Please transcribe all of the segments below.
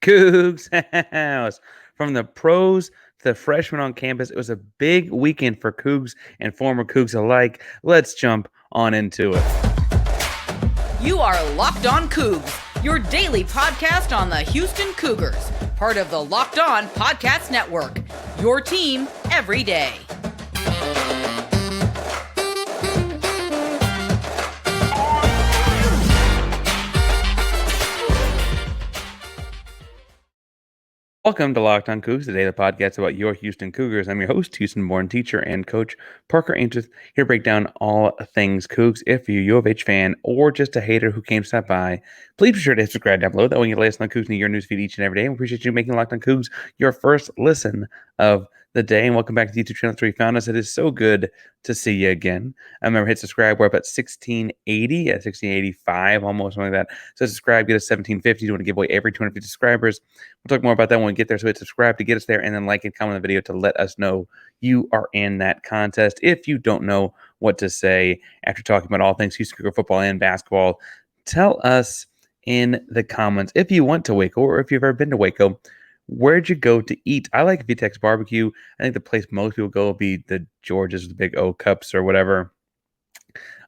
Coogs House. From the pros to the freshmen on campus, it was a big weekend for Coogs and former Coogs alike. Let's jump on into it. You are Locked On Coogs, your daily podcast on the Houston Cougars, part of the Locked On Podcast Network, your team every day. Welcome to Locked On Coogs, the daily podcast about your Houston Cougars. I'm your host, Houston-born teacher and coach Parker Ainsworth, here to break down all things Cougs. If you're a U of H fan or just a hater who came to stop by, please be sure to subscribe down below. That way you can latest on Cougs in your newsfeed each and every day. We appreciate you making Locked On Coogs your first listen of the day. And welcome back to the YouTube channel where you found us. It is so good to see you again. I remember hit subscribe. We're up at 1680, at 1685, almost something like that. So subscribe, get us 1750. You want to give away every 250 subscribers. We'll talk more about that when we get there. So hit subscribe to get us there, and then like and comment on the video to let us know you are in that contest. If you don't know what to say after talking about all things Houston Cougar football and basketball, tell us in the comments. If you went to Waco, or if you've ever been to Waco, where'd you go to eat? I like VTEX Barbecue. I think the place most people go will be the George's, the big O cups or whatever.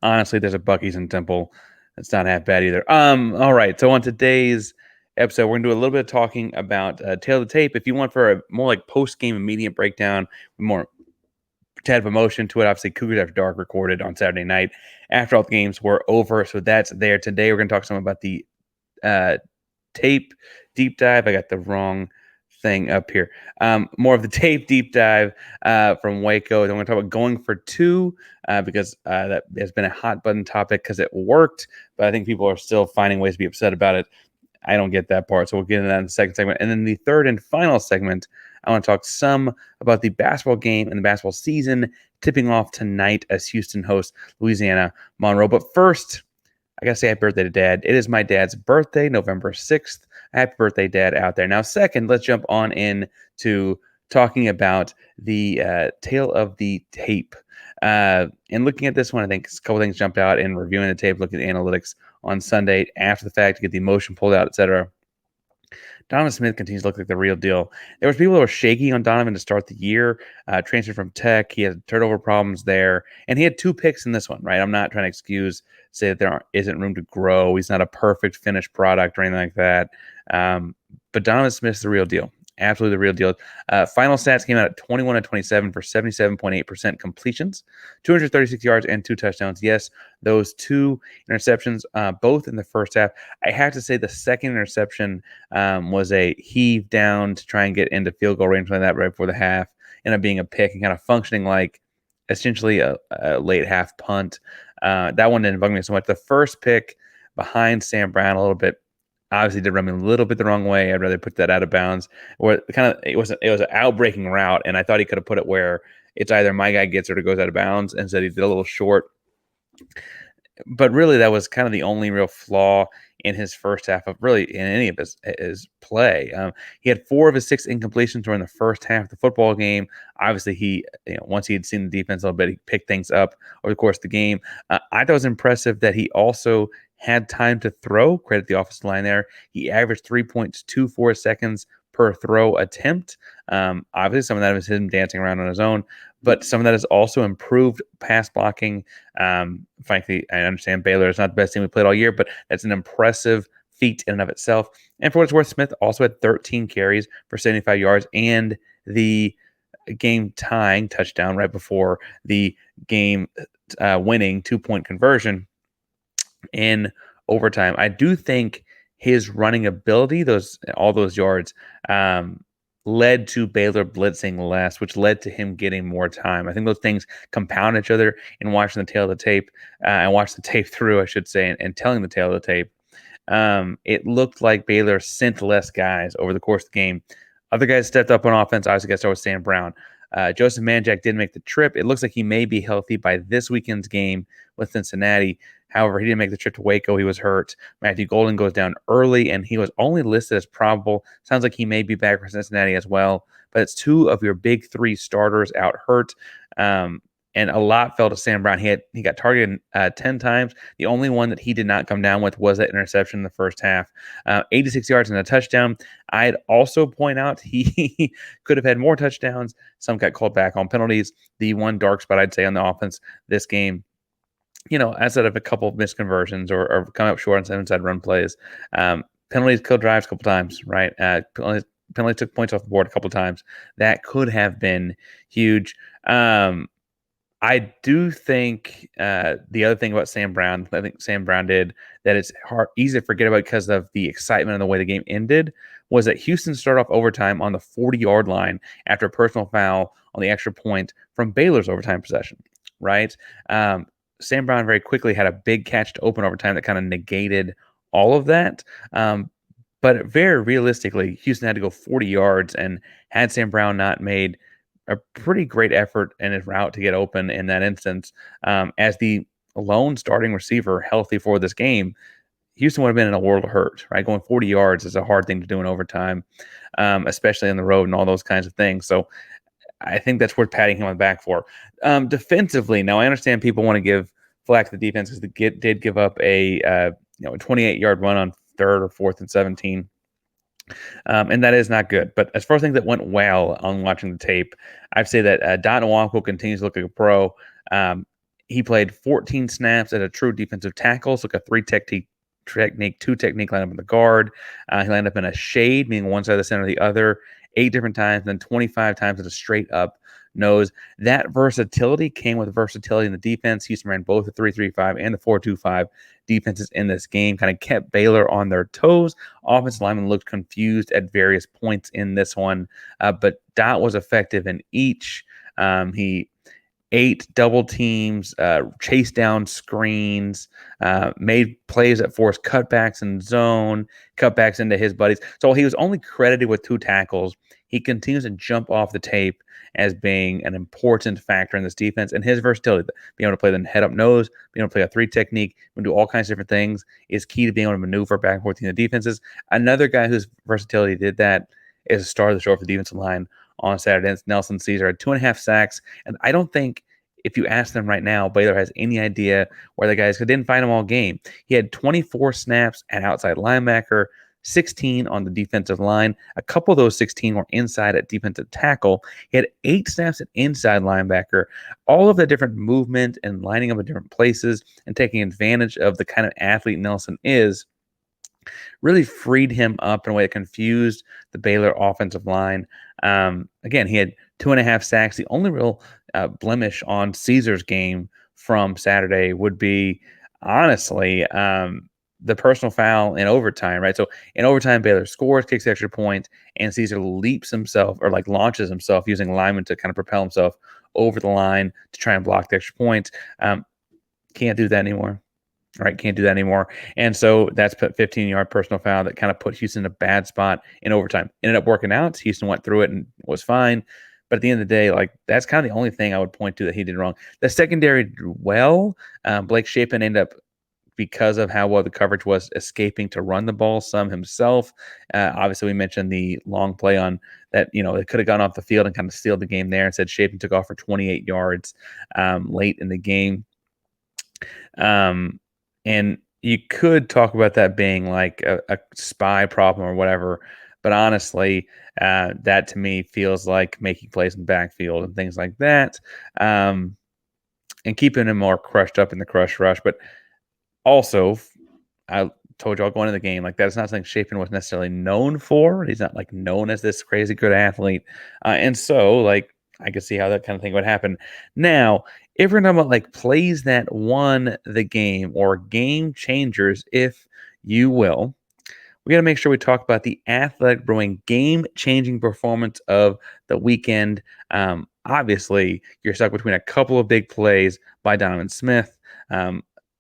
Honestly, there's a Buc-ee's in Temple. It's not half bad either. All right. So on today's episode, we're going to do a little bit of talking about Tail of the Tape. If you want for a more like post-game immediate breakdown, more tad of emotion to it, obviously Cougars After Dark recorded on Saturday night after all the games were over. So that's there. Today we're going to talk some about the tape deep dive. I got the wrong thing up here. More of the tape deep dive from Waco. I'm going to talk about going for two because that has been a hot button topic because it worked, but I think people are still finding ways to be upset about it. I don't get that part, so we'll get into that in the second segment. And then the third and final segment, I want to talk some about the basketball game and the basketball season tipping off tonight as Houston hosts Louisiana Monroe. But first, I got to say happy birthday to Dad. It is my dad's birthday, November 6th. Happy birthday, Dad, out there. Now, second, let's jump on in to talking about the Tale of the Tape. And looking at this one, I think a couple things jumped out in reviewing the tape, looking at analytics on Sunday after the fact to get the emotion pulled out, etc. Donovan Smith continues to look like the real deal. There was people that were shaky on Donovan to start the year, transferred from Tech. He had turnover problems there, and he had 2 picks in this one, right? I'm not trying to say that there isn't room to grow. He's not a perfect finished product or anything like that. But Donovan Smith's the real deal. Absolutely the real deal. Final stats came out at 21 and 27 for 77.8% completions, 236 yards and 2 touchdowns. Yes, those 2 interceptions, both in the first half. I have to say the second interception was a heave down to try and get into field goal range like that right before the half. Ended up being a pick and kind of functioning like essentially a late half punt. That one didn't bug me so much. The first pick behind Sam Brown a little bit, obviously did run me a little bit the wrong way. I'd rather put that out of bounds. Or it was an outbreaking route, and I thought he could have put it where it's either my guy gets it or goes out of bounds. Instead, he did a little short. But really, that was kind of the only real flaw in his first half of really in any of his play. He had 4 of his 6 incompletions during the first half of the football game. Obviously, once he had seen the defense a little bit, he picked things up over the course of the game. I thought it was impressive that he also had time to throw. Credit the offensive line there. He averaged 3.24 seconds per throw attempt. Obviously, some of that was him dancing around on his own, but some of that is also improved pass blocking. Frankly, I understand Baylor is not the best team we played all year, but that's an impressive feat in and of itself. And for what it's worth, Smith also had 13 carries for 75 yards and the game tying touchdown right before the game winning 2-point conversion in overtime. I do think his running ability, all those yards, led to Baylor blitzing less, which led to him getting more time. I think those things compound each other in watching the tail of the tape and watch the tape through, I should say, and telling the tail of the tape. It looked like Baylor sent less guys over the course of the game. Other guys stepped up on offense. Obviously, got started with Sam Brown. Joseph Manjack did make the trip. It looks like he may be healthy by this weekend's game with Cincinnati. However, he didn't make the trip to Waco. He was hurt. Matthew Golden goes down early, and he was only listed as probable. Sounds like he may be back for Cincinnati as well. But it's 2 of your big 3 starters out hurt. and a lot fell to Sam Brown. He got targeted 10 times. The only one that he did not come down with was that interception in the first half. 86 yards and a touchdown. I'd also point out he could have had more touchdowns. Some got called back on penalties. The one dark spot I'd say on the offense this game, outside of a couple of misconversions or coming up short on some inside run plays, penalties killed drives a couple times, right? Penalties took points off the board a couple times. That could have been huge. I do think the other thing about Sam Brown, I think Sam Brown did that it's easy to forget about because of the excitement and the way the game ended, was that Houston started off overtime on the 40-yard line after a personal foul on the extra point from Baylor's overtime possession, right? Sam Brown very quickly had a big catch to open overtime that kind of negated all of that. But very realistically, Houston had to go 40 yards, and had Sam Brown not made a pretty great effort in his route to get open in that instance, as the lone starting receiver healthy for this game, Houston would have been in a world of hurt, right? Going 40 yards is a hard thing to do in overtime, especially on the road and all those kinds of things. So I think that's worth patting him on the back for. Defensively, now I understand people want to give flack to the defense because they did give up a 28-yard run on 3rd or 4th and 17. And that is not good. But as far as things that went well on watching the tape, I'd say that Don Nwankwo continues to look like a pro. He played 14 snaps at a true defensive tackle, so like a 2-technique lineup in the guard. He lined up in a shade, meaning one side of the center, the other, 8 different times, and then 25 times at a straight up nose. That versatility came with versatility in the defense. Houston ran both the 3-3-5 and the 4-2-5 defenses in this game, kind of kept Baylor on their toes. Offensive linemen looked confused at various points in this one, but Dot was effective in each. He ate double teams, chased down screens, made plays that forced cutbacks in zone, cutbacks into his buddies. So he was only credited with 2 tackles. He continues to jump off the tape as being an important factor in this defense, and his versatility, being able to play the head up nose, being able to play a 3 technique, and do all kinds of different things, is key to being able to maneuver back and forth in the defenses. Another guy whose versatility did that is a star of the show for the defensive line on Saturday. It's Nelson Caesar had 2.5 sacks, and I don't think if you ask them right now, Baylor has any idea where the guys didn't find him all game. He had 24 snaps at outside linebacker, 16 on the defensive line. A couple of those 16 were inside at defensive tackle. He had 8 snaps at inside linebacker. All of the different movement and lining up in different places and taking advantage of the kind of athlete Nelson is really freed him up in a way that confused the Baylor offensive line. Again, he had 2.5 sacks. The only real blemish on Caesar's game from Saturday would be, honestly, the personal foul in overtime, right? So in overtime, Baylor scores, kicks the extra point, and Caesar leaps himself or launches himself using linemen to kind of propel himself over the line to try and block the extra point. Can't do that anymore. Right, can't do that anymore. And so that's put 15-yard personal foul that kind of put Houston in a bad spot in overtime. Ended up working out. Houston went through it and was fine. But at the end of the day, that's kind of the only thing I would point to that he did wrong. The secondary did well. Blake Shapen ended up, because of how well the coverage was, escaping to run the ball some himself. Obviously, we mentioned the long play on that, it could have gone off the field and kind of sealed the game there. Instead, Shapen took off for 28 yards late in the game. And you could talk about that being like a spy problem or whatever, but honestly, that to me feels like making plays in the backfield and things like that, and keeping him more crushed up in the crush rush. But also, I told y'all going into the game, that's not something Shapen was necessarily known for. He's not known as this crazy good athlete, and so I could see how that kind of thing would happen. Now, if we're talking about plays that won the game or game changers, if you will, we got to make sure we talk about the Athletic Brewing game-changing performance of the weekend. Obviously, you're stuck between a couple of big plays by Donovan Smith,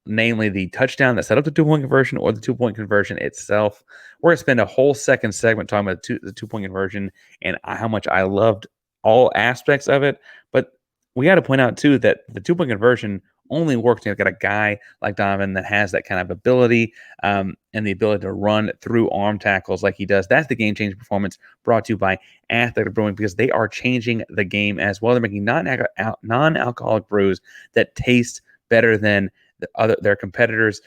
namely the touchdown that set up the 2-point conversion or the 2-point conversion itself. We're going to spend a whole second segment talking about the 2-point conversion and how much I loved all aspects of it. But we got to point out, too, that the 2-point conversion only works when you've got a guy like Donovan that has that kind of ability and the ability to run through arm tackles like he does. That's the game-changing performance brought to you by Athletic Brewing, because they are changing the game as well. They're making non-alcoholic brews that taste better than their competitors.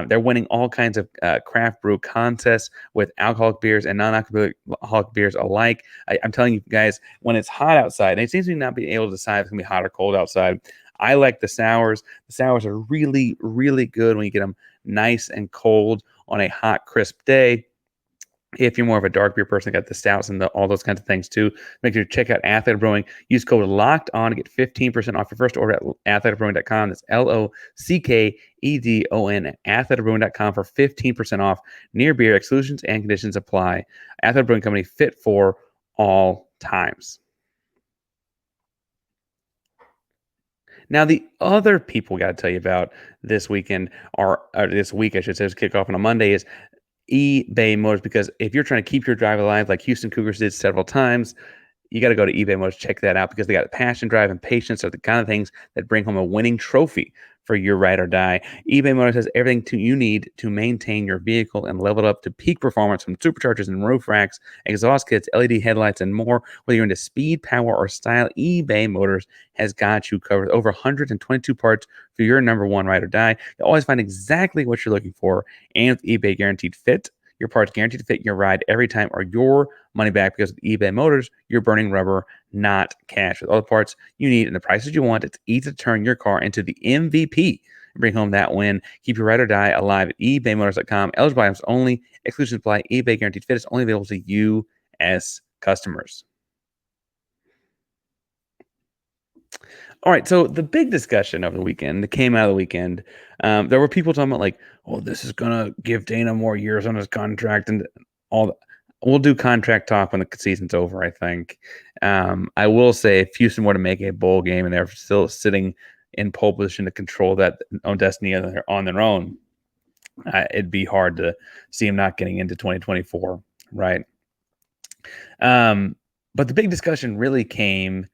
They're winning all kinds of craft brew contests with alcoholic beers and non-alcoholic beers alike. I'm telling you guys, when it's hot outside, and it seems to not be able to decide if it's gonna be hot or cold outside, I like the sours. The sours are really, really good when you get them nice and cold on a hot, crisp day. If you're more of a dark beer person, got the stouts and all those kinds of things too. Make sure to check out Athletic Brewing. Use code Locked On to get 15% off your first order at athleticbrewing.com. That's LOCKEDON at athleticbrewing.com for 15% off. Near beer exclusions and conditions apply. Athletic Brewing Company, fit for all times. Now, the other people we got to tell you about this weekend or this week, I should say, is kickoff on a Monday, is eBay Motors, because if you're trying to keep your drive alive like Houston Cougars did several times, you got to go to eBay Motors, check that out, because they got passion, drive, and patience are the kind of things that bring home a winning trophy for your ride or die. eBay Motors has everything you need to maintain your vehicle and level it up to peak performance, from superchargers and roof racks, exhaust kits, LED headlights, and more. Whether you're into speed, power, or style, eBay Motors has got you covered. Over 122 parts for your number one ride or die. You'll always find exactly what you're looking for, and with eBay Guaranteed Fit, your parts guaranteed to fit your ride every time, or your money back, because with eBay Motors, you're burning rubber, not cash. With all the parts you need and the prices you want, it's easy to turn your car into the MVP and bring home that win. Keep your ride or die alive at ebaymotors.com. Eligible items only. Exclusions apply. eBay Guaranteed Fit is only available to U.S. customers. All right, so the big discussion over the weekend that came out of the weekend, there were people talking about like, oh, this is going to give Dana more years on his contract and all that. We'll do contract talk when the season's over, I think. I will say, if Houston were to make a bowl game and they're still sitting in pole position to control that own destiny on their own, it'd be hard to see him not getting into 2024, right? But the big discussion really came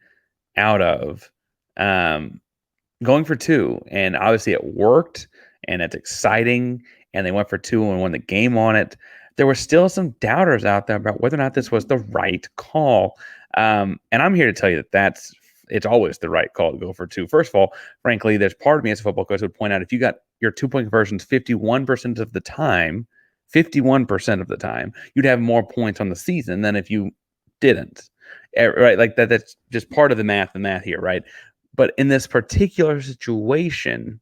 out of going for two, and obviously it worked, and it's exciting, and they went for two and won the game on it. There were still some doubters out there about whether or not this was the right call, and I'm here to tell you that it's always the right call to go for two. First of all, frankly, there's part of me as a football coach would point out, if you got your 2-point conversions 51% of the time, you'd have more points on the season than if you didn't, right? Like that's just part of the math here, right? But in this particular situation,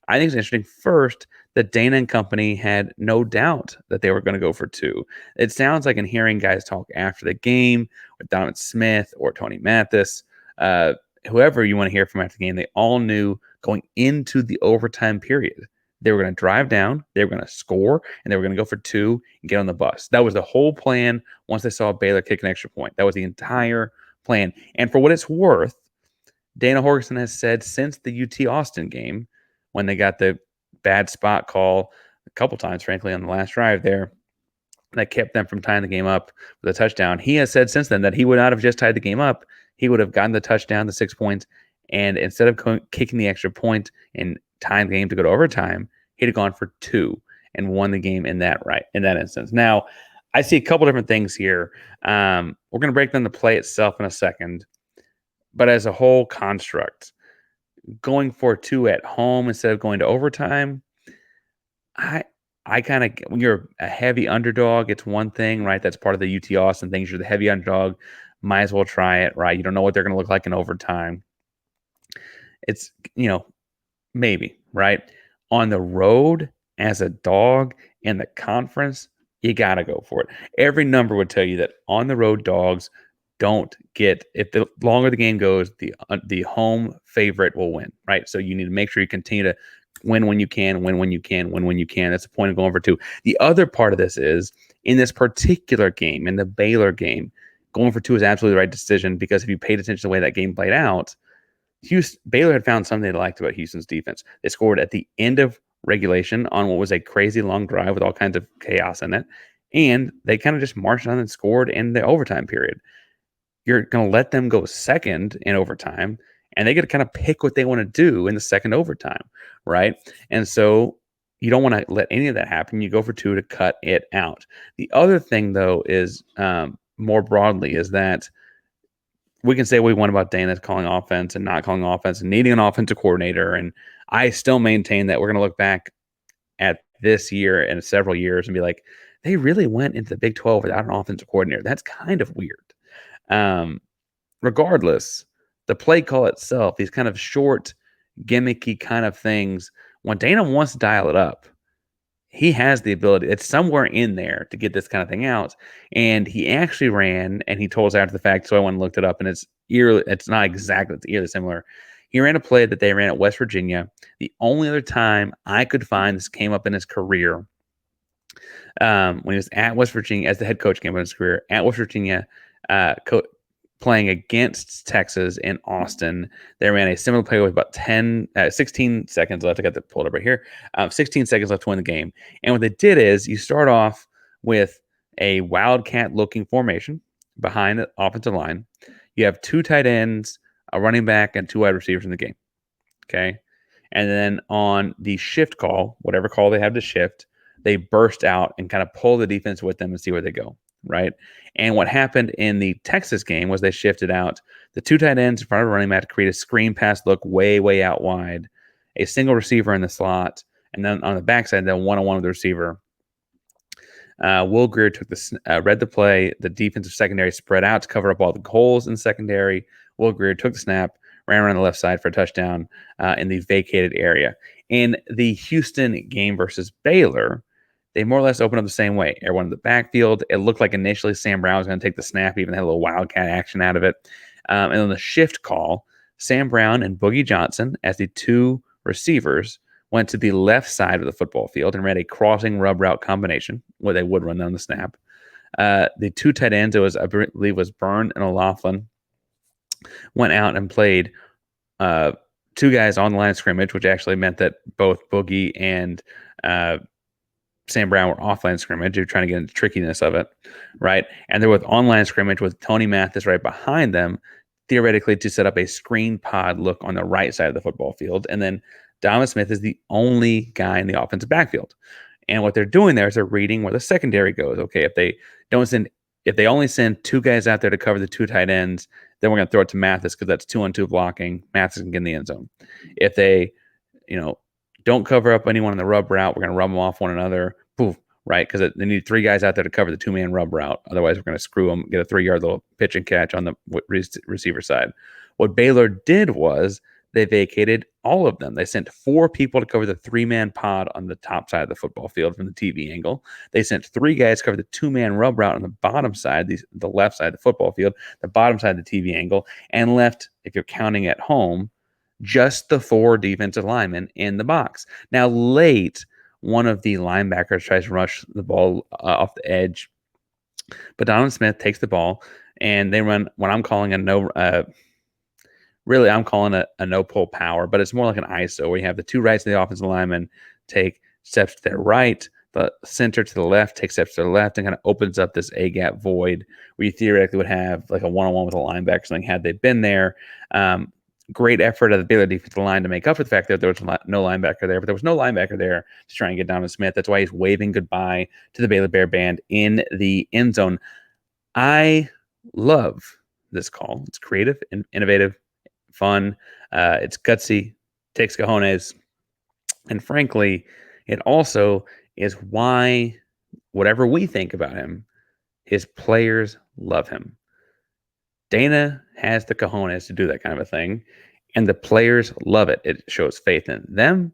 I think it's interesting, first, that Dana and company had no doubt that they were going to go for two. It sounds like, in hearing guys talk after the game with Donovan Smith or Tony Mathis, whoever you want to hear from after the game, they all knew going into the overtime period, they were going to drive down, they were going to score, and they were going to go for two and get on the bus. That was the whole plan once they saw Baylor kick an extra point. That was the entire plan. And for what it's worth, Dana Holgorsen has said since the UT Austin game, when they got the bad spot call a couple times, frankly, on the last drive there, that kept them from tying the game up with a touchdown. He has said since then that he would not have just tied the game up. He would have gotten the touchdown, the 6 points, and instead of kicking the extra point and tying the game to go to overtime, he'd have gone for two and won the game in that instance. Now, I see a couple different things here. We're going to break down the play itself in a second. But as a whole construct, going for two at home instead of going to overtime, I kind of, when you're a heavy underdog, it's one thing, right? That's part of the UT Austin things. You're the heavy underdog, might as well try it, right? You don't know what they're going to look like in overtime. It's, maybe, right? On the road as a dog in the conference, you got to go for it. Every number would tell you that on the road, dogs don't get, if the longer the game goes, the home favorite will win, right? So you need to make sure you continue to win when you can. That's the point of going for two. The other part of this is, in this particular game, in the Baylor game, going for two is absolutely the right decision, because if you paid attention to the way that game played out, Baylor had found something they liked about Houston's defense. They scored at the end of regulation on what was a crazy long drive with all kinds of chaos in it, and they kind of just marched on and scored in the overtime period. You're going to let them go second in overtime and they get to kind of pick what they want to do in the second overtime, right? And so you don't want to let any of that happen. You go for 2 to cut it out. The other thing, though, is more broadly is that we can say what we want about Dana calling offense and not calling offense and needing an offensive coordinator. And I still maintain that we're going to look back at this year and several years and be like, they really went into the Big 12 without an offensive coordinator. That's kind of weird. Regardless, the play call itself, these kind of short, gimmicky kind of things, when Dana wants to dial it up, he has the ability. It's somewhere in there to get this kind of thing out. And he actually ran, and he told us after the fact, so I went and looked it up, and it's eerily, it's not exactly, it's eerily similar. He ran a play that they ran at West Virginia. The only other time I could find this came up in his career, when he was at West Virginia, as the head coach came up in his career, at West Virginia, playing against Texas in Austin. They ran a similar play with about 16 seconds left. I got that pulled up right here. 16 seconds left to win the game. And what they did is you start off with a wildcat-looking formation behind the offensive line. You have 2 tight ends, a running back, and 2 wide receivers in the game. Okay? And then on the shift call, whatever call they have to shift, they burst out and kind of pull the defense with them and see where they go. Right. And what happened in the Texas game was they shifted out the 2 tight ends in front of a running back to create a screen pass look way out wide, a single receiver in the slot, and then on the backside, then one-on-one with the receiver. Will Grier read the play. The defensive secondary spread out to cover up all the holes in the secondary. Will Grier took the snap, ran around the left side for a touchdown in the vacated area. In the Houston game versus Baylor, they more or less opened up the same way. Everyone in the backfield. It looked like initially Sam Brown was going to take the snap, even had a little wildcat action out of it. And on the shift call, Sam Brown and Boogie Johnson, as the 2 receivers, went to the left side of the football field and ran a crossing rub route combination where they would run down the snap. The 2 tight ends, I believe, was Byrne and O'Laughlin, went out and played 2 guys on the line of scrimmage, which actually meant that both Boogie and Sam Brown were offline scrimmage. You're trying to get into the trickiness of it, right? And they're with online scrimmage with Tony Mathis right behind them, theoretically to set up a screen pod look on the right side of the football field. And then Donovan Smith is the only guy in the offensive backfield. And what they're doing there is they're reading where the secondary goes. Okay, if they only send 2 guys out there to cover the 2 tight ends, then we're going to throw it to Mathis because that's 2-on-2 blocking. Mathis can get in the end zone. If they, don't cover up anyone in the rub route, we're going to rub them off one another. Poof, right? Because they need 3 guys out there to cover the 2-man rub route. Otherwise, we're going to screw them, get a 3-yard little pitch and catch on the receiver side. What Baylor did was they vacated all of them. They sent 4 people to cover the 3-man pod on the top side of the football field from the TV angle. They sent 3 guys to cover the 2-man rub route on the bottom side, the left side of the football field, the bottom side of the TV angle, and left, if you're counting at home, just the 4 defensive linemen in the box. Now, late, one of the linebackers tries to rush the ball off the edge, but Donovan Smith takes the ball, and they run what I'm calling a no. Really, I'm calling it a no-pull power, but it's more like an ISO where you have the 2 rights of the offensive linemen take steps to their right, the center to the left takes steps to the left, and kind of opens up this A-gap void where you theoretically would have like a one-on-one with a linebacker or something had they been there. Great effort of the Baylor defensive line to make up for the fact that there was no linebacker there, but there was no linebacker there to try and get Donovan Smith. That's why he's waving goodbye to the Baylor Bear band in the end zone. I love this call. It's creative and innovative, fun. It's gutsy, takes cojones. And frankly, it also is why, whatever we think about him, his players love him. Dana has the cojones to do that kind of a thing, and the players love it. It shows faith in them.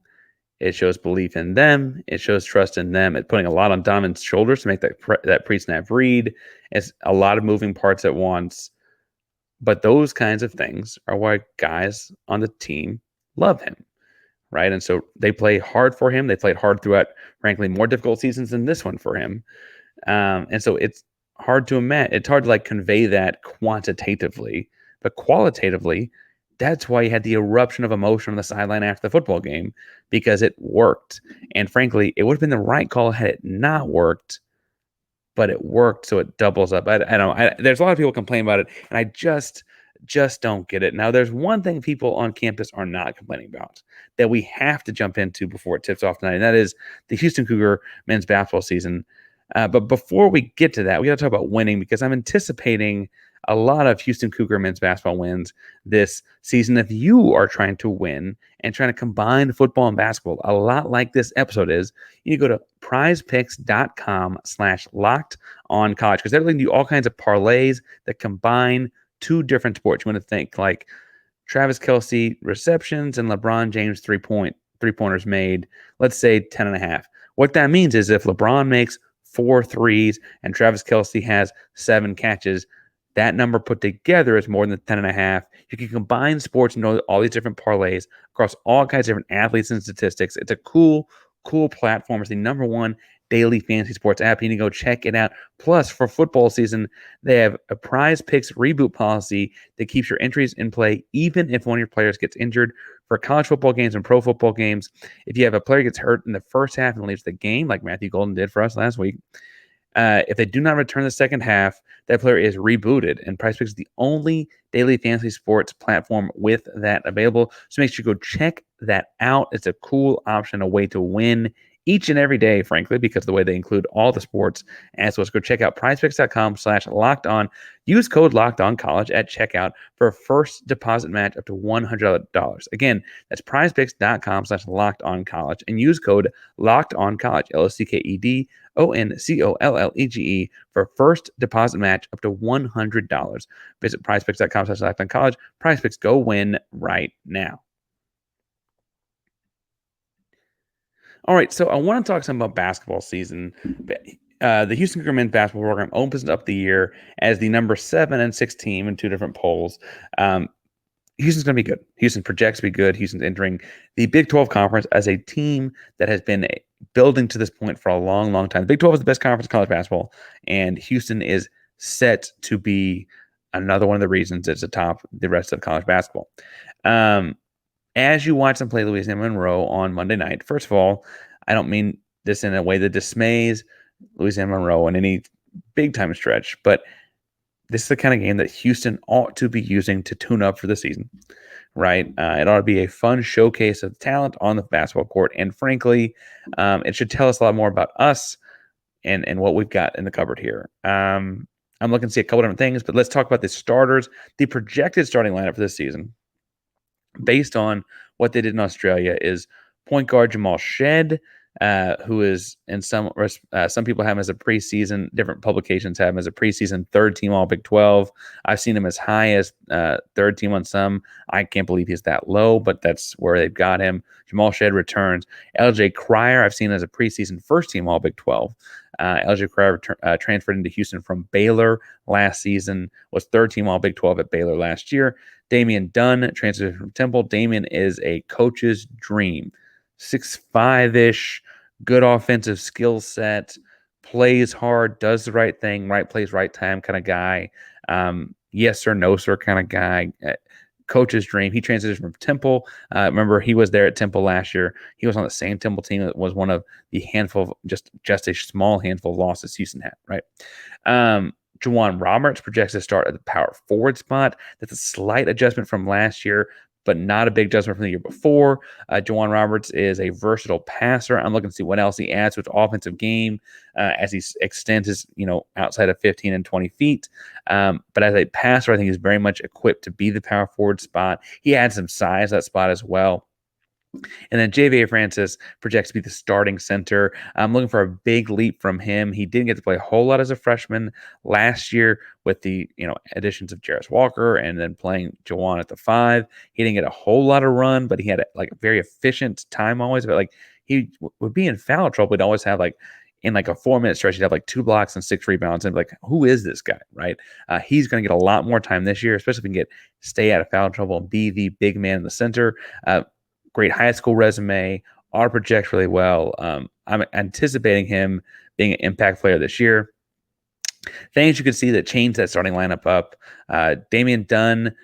It shows belief in them. It shows trust in them. It's putting a lot on Donovan's shoulders to make that pre-snap read. It's a lot of moving parts at once. But those kinds of things are why guys on the team love him, right? And so they play hard for him. They played hard throughout, frankly, more difficult seasons than this one for him. And so it's hard to imagine. It's hard to convey that quantitatively, but qualitatively, that's why he had the eruption of emotion on the sideline after the football game, because it worked. And frankly, it would have been the right call had it not worked, but it worked, so it doubles up. I don't know. There's a lot of people complain about it, and I just just don't get it. Now, there's one thing people on campus are not complaining about that we have to jump into before it tips off tonight, and that is the Houston Cougar men's basketball season. But before we get to that, we got to talk about winning, because I'm anticipating a lot of Houston Cougar men's basketball wins this season. If you are trying to win and trying to combine football and basketball, a lot like this episode is, you go to prizepicks.com/locked-on-college, because they're letting you all kinds of parlays that combine two different sports. You want to think like Travis Kelce receptions and LeBron James three-pointers made, let's say 10.5. What that means is if LeBron makes 4 threes and Travis Kelce has 7 catches, that number put together is more than 10.5. You can combine sports and know all these different parlays across all kinds of different athletes and statistics. It's a cool platform. It's the number one daily fantasy sports app. You need to go check it out. Plus, for football season, they have a Prize Picks reboot policy that keeps your entries in play even if one of your players gets injured. For college football games and pro football games, if you have a player gets hurt in the first half and leaves the game, like Matthew Golden did for us last week, if they do not return the second half, that player is rebooted. And PrizePicks is the only daily fantasy sports platform with that available. So make sure you go check that out. It's a cool option, a way to win each and every day, frankly, because of the way they include all the sports. And so let's go check out prizepicks.com/locked-on. Use code LOCKEDONCollege at checkout for a first deposit match up to $100. Again, that's prizepicks.com/locked-on-college and use code LOCKEDONCollege, LOCKEDONCOLLEGE, for first deposit match up to $100. Visit prizepicks.com/locked-on-college. PrizePicks, go win right now. All right, so I want to talk some about basketball season. The Houston Cougar men's basketball program opens up the year as the number 7 and 6 team in 2 different polls. Houston's going to be good. Houston projects to be good. Houston's entering the Big 12 conference as a team that has been building to this point for a long, long time. The Big 12 is the best conference in college basketball, and Houston is set to be another one of the reasons it's atop the rest of college basketball. As you watch them play Louisiana Monroe on Monday night, first of all, I don't mean this in a way that dismays Louisiana Monroe in any big-time stretch, but this is the kind of game that Houston ought to be using to tune up for the season, right? It ought to be a fun showcase of talent on the basketball court, and frankly, it should tell us a lot more about us and what we've got in the cupboard here. I'm looking to see a couple different things, but let's talk about the starters. The projected starting lineup for this season, based on what they did in Australia, is point guard Jamal Shead, who is in some people have him as a preseason, different publications have him as a preseason third team All Big 12. I've seen him as high as third team on some. I can't believe he's that low, but that's where they've got him. Jamal Shead returns. LJ Cryer, I've seen as a preseason first team All Big 12. LJ Cryer transferred into Houston from Baylor last season, was third team All Big 12 at Baylor last year. Damian Dunn transferred from Temple. Damian is a coach's dream. 6'5-ish, good offensive skill set, plays hard, does the right thing, right place, right time kind of guy. Yes sir, no sir kind of guy. Coach's dream. He transitioned from Temple. Remember, he was there at Temple last year. He was on the same Temple team that was one of the handful, just a small handful of losses Houston had, right? Juwan Roberts projects to start at the power forward spot. That's a slight adjustment from last year, but not a big adjustment from the year before. Juwan Roberts is a versatile passer. I'm looking to see what else he adds to his offensive game as he extends his, outside of 15 and 20 feet. But as a passer, I think he's very much equipped to be the power forward spot. He adds some size to that spot as well. And then JVA Francis projects to be the starting center. I'm looking for a big leap from him. He didn't get to play a whole lot as a freshman last year with the additions of Jarris Walker and then playing Juwan at the 5. He didn't get a whole lot of run, but he had a very efficient time always. But he would be in foul trouble. He'd always have in a 4-minute stretch, he'd have 2 blocks and 6 rebounds. And who is this guy, right? He's going to get a lot more time this year, especially if he can stay out of foul trouble and be the big man in the center. Great high school resume, ought to project really well. I'm anticipating him being an impact player this year. Things you could see that changed that starting lineup up. Damian Dunn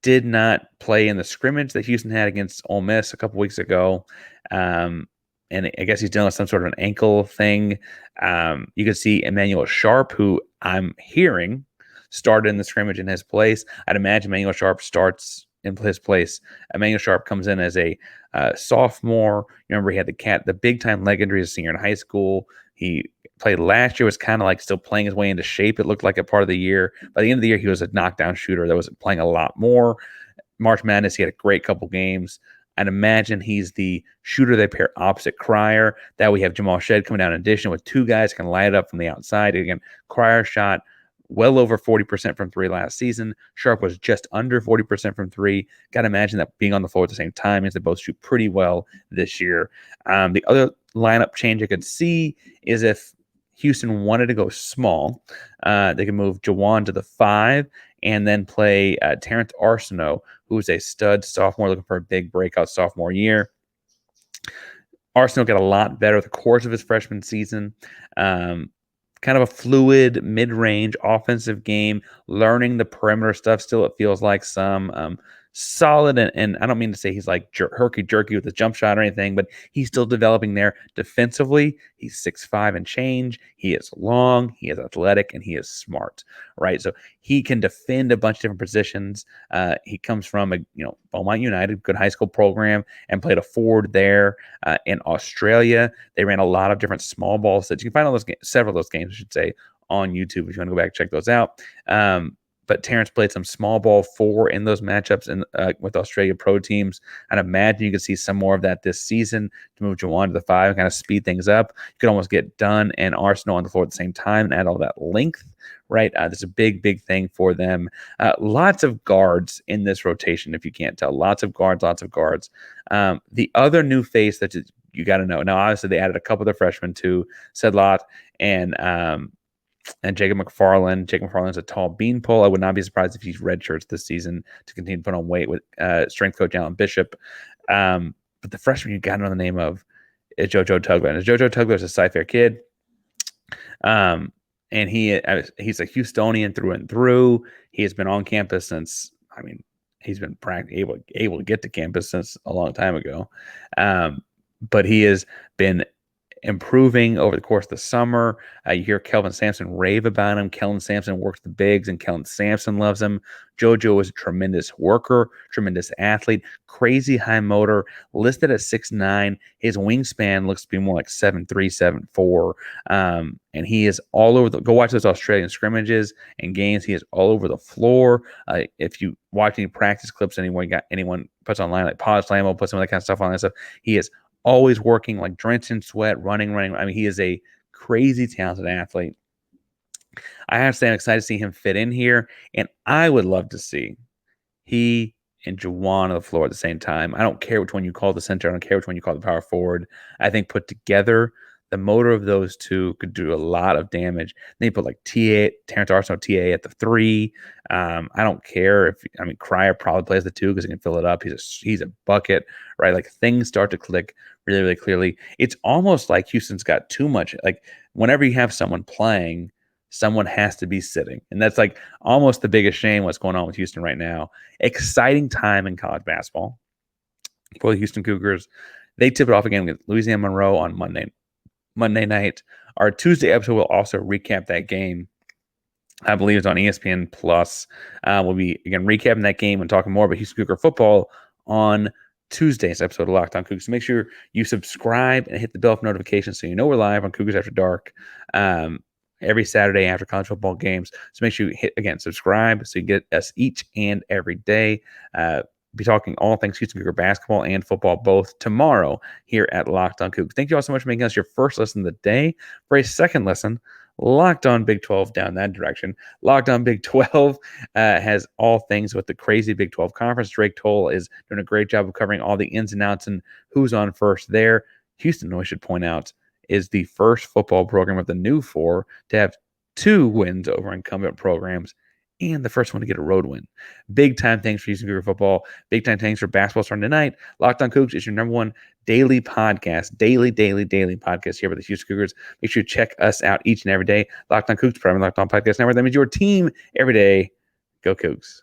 did not play in the scrimmage that Houston had against Ole Miss a couple weeks ago. And I guess he's dealing with some sort of an ankle thing. You could see Emmanuel Sharp, who I'm hearing started in the scrimmage in his place. I'd imagine Emmanuel Sharp starts in his place. Emmanuel Sharp comes in as a sophomore. You remember he had the big time leg injury as a senior in high school. He played last year, was kind of like still playing his way into shape. It looked like a part of the year. By the end of the year, he was a knockdown shooter that was playing a lot more. March Madness, he had a great couple games. I'd imagine he's the shooter they pair opposite Cryer. That we have Jamal Shead coming down in addition with two guys can light it up from the outside. Again, Cryer shot well over 40% from three last season. Sharp was just under 40% from three. Got to imagine that being on the floor at the same time means they both shoot pretty well this year. The other lineup change I could see is if Houston wanted to go small, they could move Jawan to the 5 and then play Terrence Arsenault, who is a stud sophomore looking for a big breakout sophomore year. Arsenault got a lot better with the course of his freshman season. Kind of a fluid, mid-range offensive game, learning the perimeter stuff. Still, it feels like some solid, and I don't mean to say he's like herky-jerky with the jump shot or anything, but he's still developing there defensively. He's 6'5" and change. He is long, he is athletic, and he is smart, right? So he can defend a bunch of different positions. He comes from Beaumont United, good high school program, and played a forward there in Australia. They ran a lot of different small ball sets. You can find all those several of those games, I should say, on YouTube if you want to go back and check those out. But Terrence played some small ball 4 in those matchups with Australia pro teams. I'd imagine you could see some more of that this season to move Jawan to the 5 and kind of speed things up. You could almost get Dunn and Arsenault on the floor at the same time and add all that length, right? That's a big, big thing for them. Lots of guards in this rotation, if you can't tell. Lots of guards. The other new face that you got to know. Now, obviously, they added a couple of their freshmen too, Sedlot and Jacob McFarland. Jacob McFarland's a tall beanpole. I would not be surprised if he's red shirts this season to continue to put on weight with strength coach Alan Bishop. But the freshman you got to know the name of is JoJo Tugler. And JoJo Tugler is a Cy-Fair kid. And he's a Houstonian through and through. He has been on campus since, he's been able to get to campus since a long time ago. But he has been improving over the course of the summer. You hear Kelvin Sampson rave about him. Kelvin Sampson works the bigs, and Kelvin Sampson loves him. JoJo is a tremendous worker, tremendous athlete, crazy high motor, listed at 6'9". His wingspan looks to be more like 7'3", 7'4". And he is all over go watch those Australian scrimmages and games. He is all over the floor. If you watch any practice clips, anyone puts online, like Paz Lambo, put some of that kind of stuff on that stuff, he is always working, like drenched in sweat, running. He is a crazy talented athlete. I have to say I'm excited to see him fit in here, and I would love to see he and Jawan on the floor at the same time. I don't care which one you call the center. I don't care which one you call the power forward. I think put together, the motor of those two could do a lot of damage. Then you put like Terrence Arsenault TA at the 3. I don't care Cryer probably plays the 2 because he can fill it up. He's a bucket, right? Like things start to click really, really clearly. It's almost like Houston's got too much. Like whenever you have someone playing, someone has to be sitting. And that's like almost the biggest shame what's going on with Houston right now. Exciting time in college basketball for the Houston Cougars. They tip it off again with Louisiana Monroe on Monday night. Our Tuesday episode will also recap that game. I believe it's on ESPN Plus. We'll be again recapping that game and talking more about Houston Cougar football on Tuesday's episode of Locked On Coogs. So make sure you subscribe and hit the bell for notifications so you know we're live on Cougars After Dark every Saturday after college football games. So make sure you subscribe so you get us each and every day. Be talking all things Houston Cougar basketball and football both tomorrow here at Locked On Coogs. Thank you all so much for making us your first listen of the day. For a second listen, Locked On Big 12 down that direction. Locked On Big 12 has all things with the crazy Big 12 conference. Drake Toll is doing a great job of covering all the ins and outs and who's on first there. Houston, I should point out, is the first football program of the new 4 to have 2 wins over incumbent programs and the first one to get a road win. Big time thanks for Houston Cougar football. Big time thanks for basketball starting tonight. Locked On Coogs is your number one daily podcast, daily podcast here with the Houston Cougars. Make sure you check us out each and every day. Locked On Coogs, Locked On Podcast Network. That means your team every day. Go Cougs.